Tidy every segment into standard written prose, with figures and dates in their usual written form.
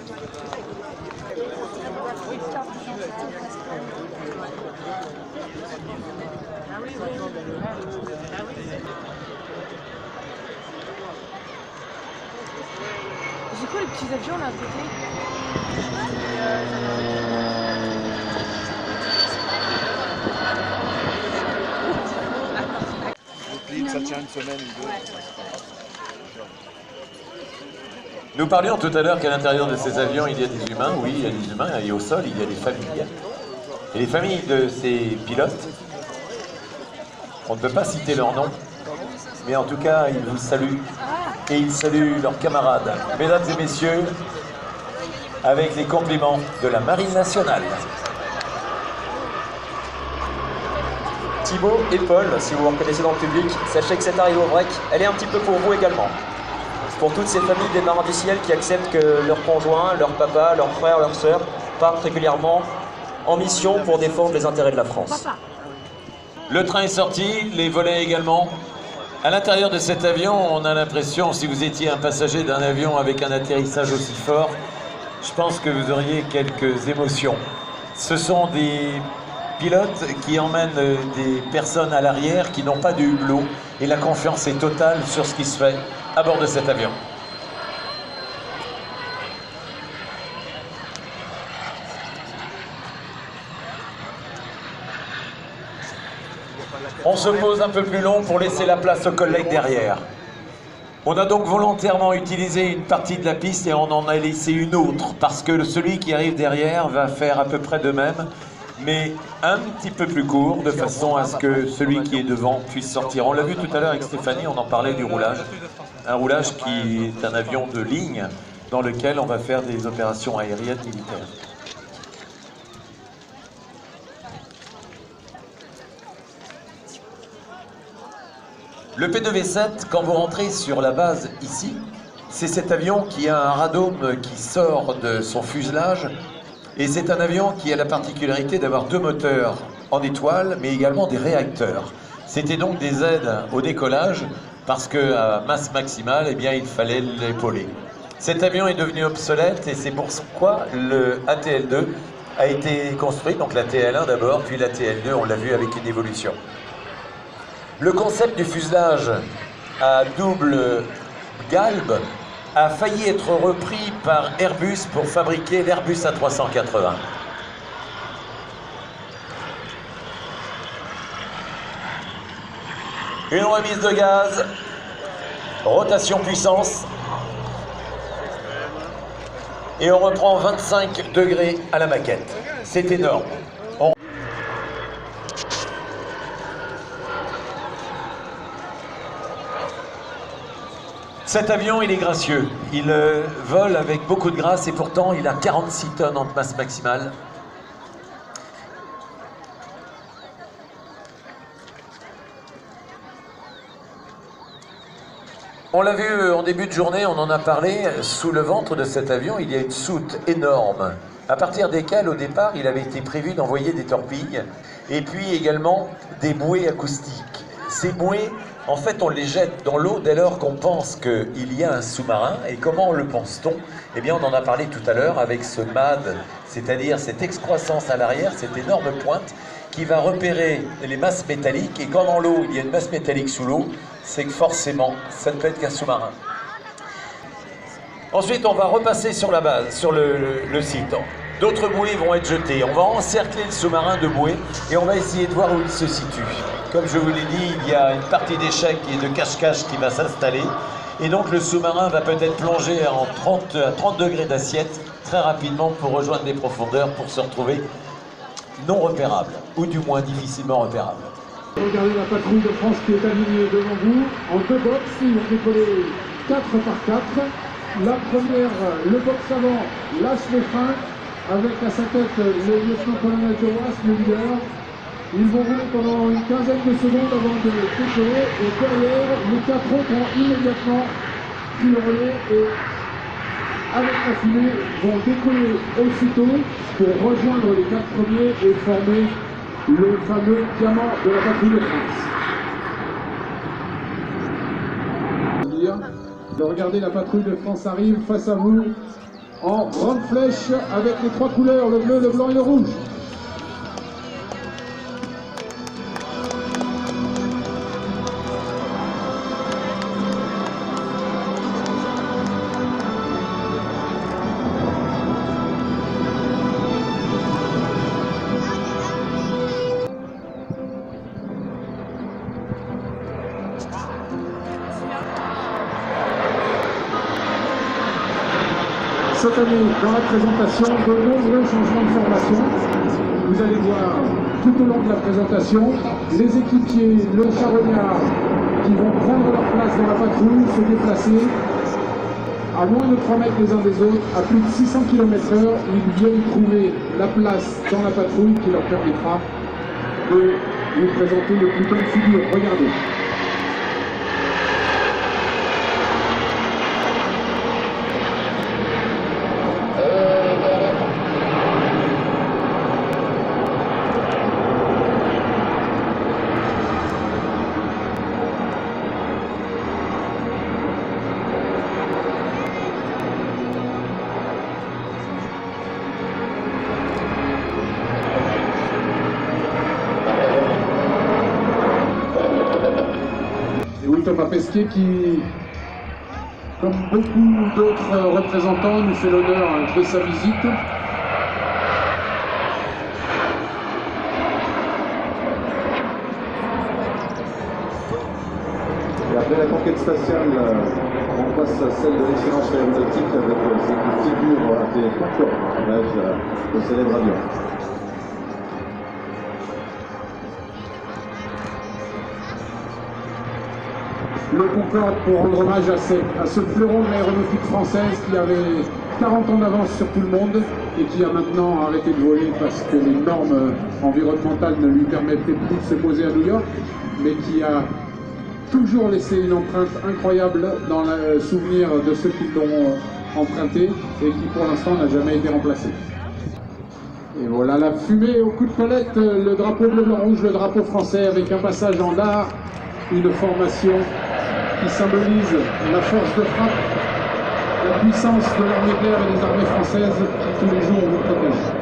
C'est quoi les petits avions là à côté? Ça tient une semaine ou deux. Nous parlions tout à l'heure qu'à l'intérieur de ces avions, il y a des humains. Oui, il y a des humains. Et au sol, il y a des familles. Et les familles de ces pilotes, on ne peut pas citer leur nom, mais en tout cas, ils vous saluent. Et ils saluent leurs camarades. Mesdames et messieurs, avec les compliments de la Marine nationale. Thibaut et Paul, si vous vous reconnaissez dans le public, sachez que cette arrivée au VREC, elle est un petit peu pour vous également. Pour toutes ces familles des marins du ciel qui acceptent que leurs conjoints, leur papa, leurs frères, leurs sœurs partent régulièrement en mission pour défendre les intérêts de la France. Le train est sorti, les volets également. À l'intérieur de cet avion, on a l'impression, si vous étiez un passager d'un avion avec un atterrissage aussi fort, je pense que vous auriez quelques émotions. Ce sont des pilotes qui emmènent des personnes à l'arrière qui n'ont pas de hublot et la confiance est totale sur ce qui se fait à bord de cet avion. On se pose un peu plus long pour laisser la place aux collègues derrière. On a donc volontairement utilisé une partie de la piste et on en a laissé une autre parce que celui qui arrive derrière va faire à peu près de même, mais un petit peu plus court, de façon à ce que celui qui est devant puisse sortir. On l'a vu tout à l'heure avec Stéphanie, on en parlait du roulage. Un roulage qui est un avion de ligne dans lequel on va faire des opérations aériennes militaires. Le P2V7, quand vous rentrez sur la base ici, c'est cet avion qui a un radome qui sort de son fuselage. Et c'est un avion qui a la particularité d'avoir deux moteurs en étoile, mais également des réacteurs. C'était donc des aides au décollage, parce qu'à masse maximale, eh bien, il fallait l'épauler. Cet avion est devenu obsolète, et c'est pourquoi le ATL2 a été construit, donc la TL1 d'abord, puis la TL2, on l'a vu avec une évolution. Le concept du fuselage à double galbe a failli être repris par Airbus pour fabriquer l'Airbus A380. Une remise de gaz, rotation puissance, et on reprend 25 degrés à la maquette. C'est énorme. Cet avion, il est gracieux. Il vole avec beaucoup de grâce et pourtant, il a 46 tonnes en masse maximale. On l'a vu en début de journée, on en a parlé. Sous le ventre de cet avion, il y a une soute énorme, à partir desquelles, au départ, il avait été prévu d'envoyer des torpilles et puis également des bouées acoustiques. Ces bouées, en fait, on les jette dans l'eau dès lors qu'on pense qu'il y a un sous-marin. Et comment le pense-t-on? Eh bien, on en a parlé tout à l'heure avec ce MAD, c'est-à-dire cette excroissance à l'arrière, cette énorme pointe qui va repérer les masses métalliques. Et quand dans l'eau, il y a une masse métallique sous l'eau, c'est que forcément, ça ne peut être qu'un sous-marin. Ensuite, on va repasser sur la base, sur le site. D'autres bouées vont être jetées. On va encercler le sous-marin de bouées et on va essayer de voir où il se situe. Comme je vous l'ai dit, il y a une partie d'échec et de cache-cache qui va s'installer. Et donc le sous-marin va peut-être plonger à 30 degrés d'assiette très rapidement pour rejoindre des profondeurs pour se retrouver non repérable, ou du moins difficilement repérable. Regardez la patrouille de France qui est alignée devant vous en deux box. Ils vont décoller 4 par 4. La première, le box avant, lâche les freins avec à sa tête le lieutenant-colonel Joas, le leader. Ils vont rouler pendant une quinzaine de secondes avant de décoller et derrière, les 4 autres vont immédiatement pris le relais et avec la fumée vont décoller aussitôt pour rejoindre les 4 premiers et former le fameux diamant de la patrouille de France. De regarder la patrouille de France arrive face à vous en grande flèche avec les trois couleurs, le bleu, le blanc et le rouge. Cette année, dans la présentation, de nombreux changements de formation. Vous allez voir tout au long de la présentation les équipiers, le charognard, qui vont prendre leur place dans la patrouille, se déplacer à moins de 3 mètres les uns des autres, à plus de 600 km/h. Ils viennent trouver la place dans la patrouille qui leur permettra de vous présenter le plus belle figure. Regardez. Thomas Pesquet qui, comme beaucoup d'autres représentants, nous fait l'honneur de sa visite. Et après la conquête spatiale, on passe à celle de l'excellence aéronautique avec cette figure appelée Concorde, en hommage au célèbre avion. Le Concorde pour rendre hommage à ce fleuron de l'aéronautique française qui avait 40 ans d'avance sur tout le monde et qui a maintenant arrêté de voler parce que les normes environnementales ne lui permettaient plus de se poser à New York, mais qui a toujours laissé une empreinte incroyable dans le souvenir de ceux qui l'ont emprunté et qui pour l'instant n'a jamais été remplacé. Et voilà la fumée au coup de colette, le drapeau bleu-blanc-rouge, le drapeau français avec un passage en dard, une formation qui symbolise la force de frappe, la puissance de l'armée de l'air et des armées françaises qui tous les jours vous protègent.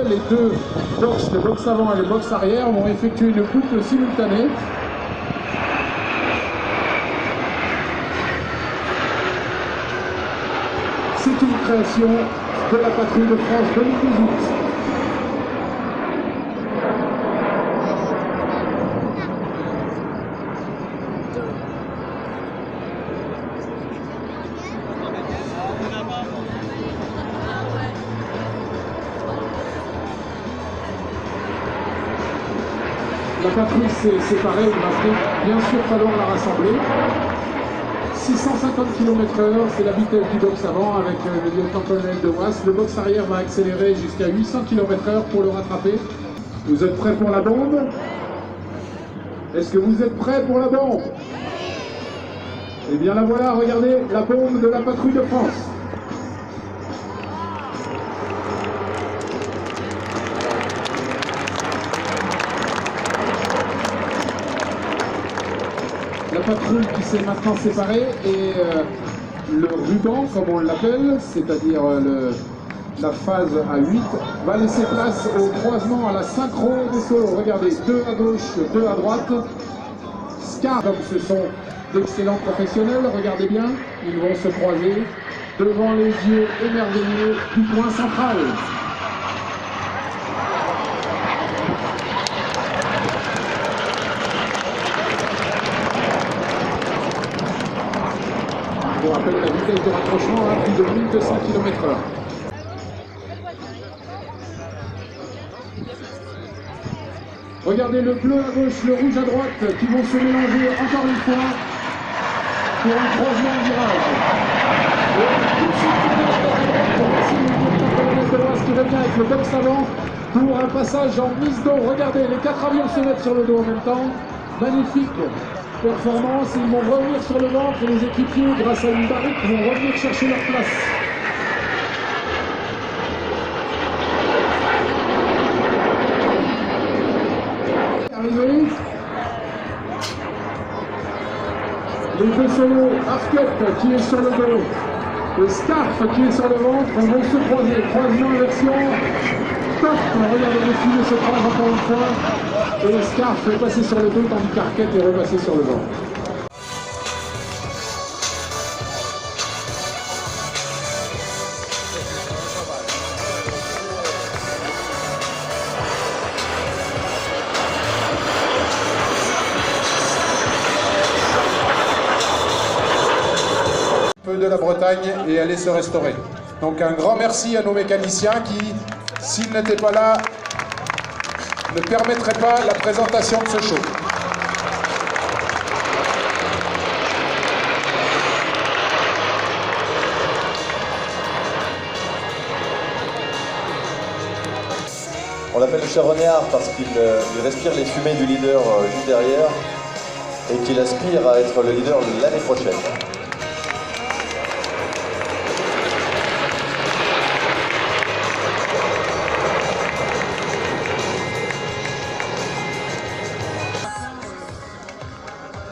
Les deux boxes, le box avant et le box arrière, vont effectuer une boucle simultanée. C'est une création de la patrouille de France 2018. La patrouille s'est séparée, il va bien sûr falloir la rassembler. 650 km/h, c'est la vitesse du box avant avec le lieutenant-colonel de Wass. Le box arrière va accélérer jusqu'à 800 km/h pour le rattraper. Vous êtes prêts pour la bombe? Est-ce que vous êtes prêts pour la bombe? Eh bien la voilà, regardez, la bombe de la patrouille de France. La patrouille qui s'est maintenant séparée et le ruban, comme on l'appelle, c'est-à-dire la phase à 8, va laisser place au croisement, à la synchro des solos. Regardez, 2 à gauche, 2 à droite. Scar, comme ce sont d'excellents professionnels, regardez bien, ils vont se croiser devant les yeux émerveillés du point central. Je vous rappelle la vitesse de rapprochement à plus de 1200 km/h. Regardez le bleu à gauche, le rouge à droite qui vont se mélanger encore une fois pour un troisième virage. Qui revient avec le box avant pour un passage en mise d'eau. Regardez, les 4 avions se mettent sur le dos en même temps. Magnifique performance, ils vont revenir sur le ventre et les équipiers, grâce à une barrique, vont revenir chercher leur place. Arrivé. Les deux solos, Arquette qui est sur le dos. Le Scarf qui est sur le ventre, vont se croiser. Croisement inversion. Stop. Regardez les filles se croisent encore une fois. Et le Scarf est passé sur le dos tandis qu'Arquette est repassé sur le ventre. De la Bretagne et aller se restaurer. Donc un grand merci à nos mécaniciens qui, s'ils n'étaient pas là, ne permettraient pas la présentation de ce show. On l'appelle le charognard parce qu'il respire les fumées du leader juste derrière et qu'il aspire à être le leader l'année prochaine.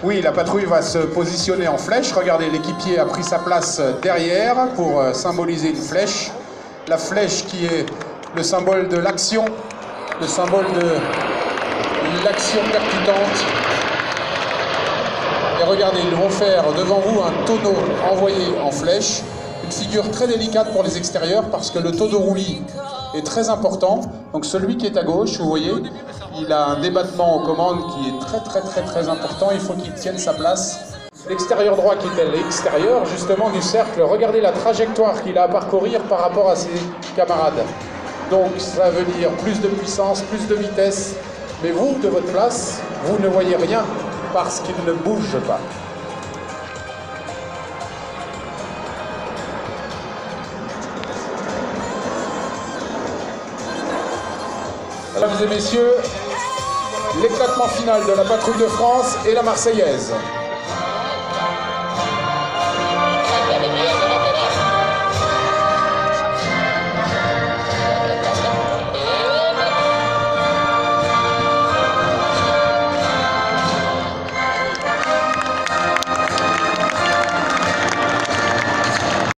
Oui, la patrouille va se positionner en flèche. Regardez, l'équipier a pris sa place derrière pour symboliser une flèche. La flèche qui est le symbole de l'action, le symbole de l'action percutante. Et regardez, ils vont faire devant vous un tonneau envoyé en flèche. Une figure très délicate pour les extérieurs parce que le taux de roulis est très important. Donc celui qui est à gauche, vous voyez, il a un débattement aux commandes qui est très important. Il faut qu'il tienne sa place. L'extérieur droit qui est à l'extérieur justement du cercle. Regardez la trajectoire qu'il a à parcourir par rapport à ses camarades. Donc ça veut dire plus de puissance, plus de vitesse. Mais vous, de votre place, vous ne voyez rien parce qu'il ne bouge pas. Mesdames et messieurs, l'éclatement final de la patrouille de France et la Marseillaise.